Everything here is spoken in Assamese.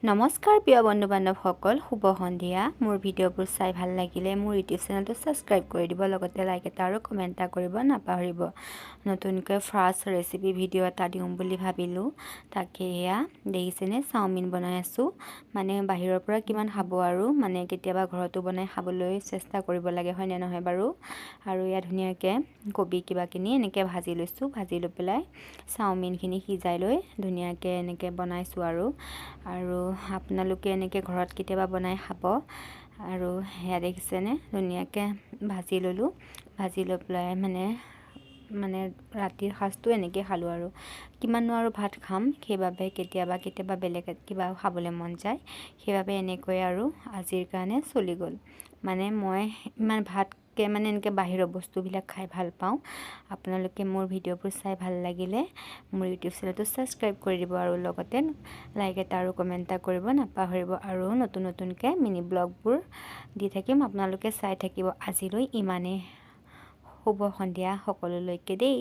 নমস্কাৰ প্ৰিয় বন্ধু বান্ধৱসকল, শুভ সন্ধিয়া। মোৰ ভিডিঅ'বোৰ চাই ভাল লাগিলে মোৰ ইউটিউব চেনেলটো ছাবস্ক্ৰাইব কৰি দিব, লগতে লাইক এটা আৰু কমেণ্ট এটা কৰিব নাপাহৰিব। নতুনকৈ ফাৰ্ষ্ট ৰেচিপি ভিডিঅ' এটা দিওঁ বুলি ভাবিলোঁ, তাকে এয়া দেখিছেনে চাওমিন বনাই আছোঁ। মানে বাহিৰৰ পৰা কিমান খাব আৰু মানে কেতিয়াবা ঘৰতো বনাই খাবলৈ চেষ্টা কৰিব লাগে, হয়নে নহয় বাৰু। আৰু এয়া ধুনীয়াকৈ কবি কিবাখিনি এনেকৈ ভাজি লৈছোঁ, ভাজি লৈ পেলাই চাওমিনখিনি সিজাই লৈ ধুনীয়াকৈ এনেকৈ বনাইছোঁ আৰু আপোনালোকে এনেকৈ ঘৰত কেতিয়াবা বনাই খাব। আৰু সেয়া দেখিছেনে ধুনীয়াকৈ ভাজি ল'লোঁ, ভাজি লৈ পেলাই মানে ৰাতিৰ সাজটো এনেকৈ খালোঁ আৰু কিমাননো আৰু ভাত খাম, সেইবাবে কেতিয়াবা বেলেগ কিবা খাবলৈ মন যায়, সেইবাবে এনেকৈ আৰু আজিৰ কাৰণে চলি গ'ল। মানে মই ইমান ভাতকৈ মানে এনেকৈ বাহিৰৰ বস্তুবিলাক খাই ভাল পাওঁ। আপোনালোকে মোৰ ভিডিঅ'বোৰ চাই ভাল লাগিলে মোৰ ইউটিউব চেনেলটো ছাবস্ক্ৰাইব কৰি দিব আৰু লগতে লাইক এটা আৰু কমেণ্ট এটা কৰিব নাপাহৰিব। আৰু নতুনকৈ মিনি ব্লগবোৰ দি থাকিম, আপোনালোকে চাই থাকিব। আজিলৈ ইমানেই, শুভ সন্ধিয়া সকলোলৈকে দেই।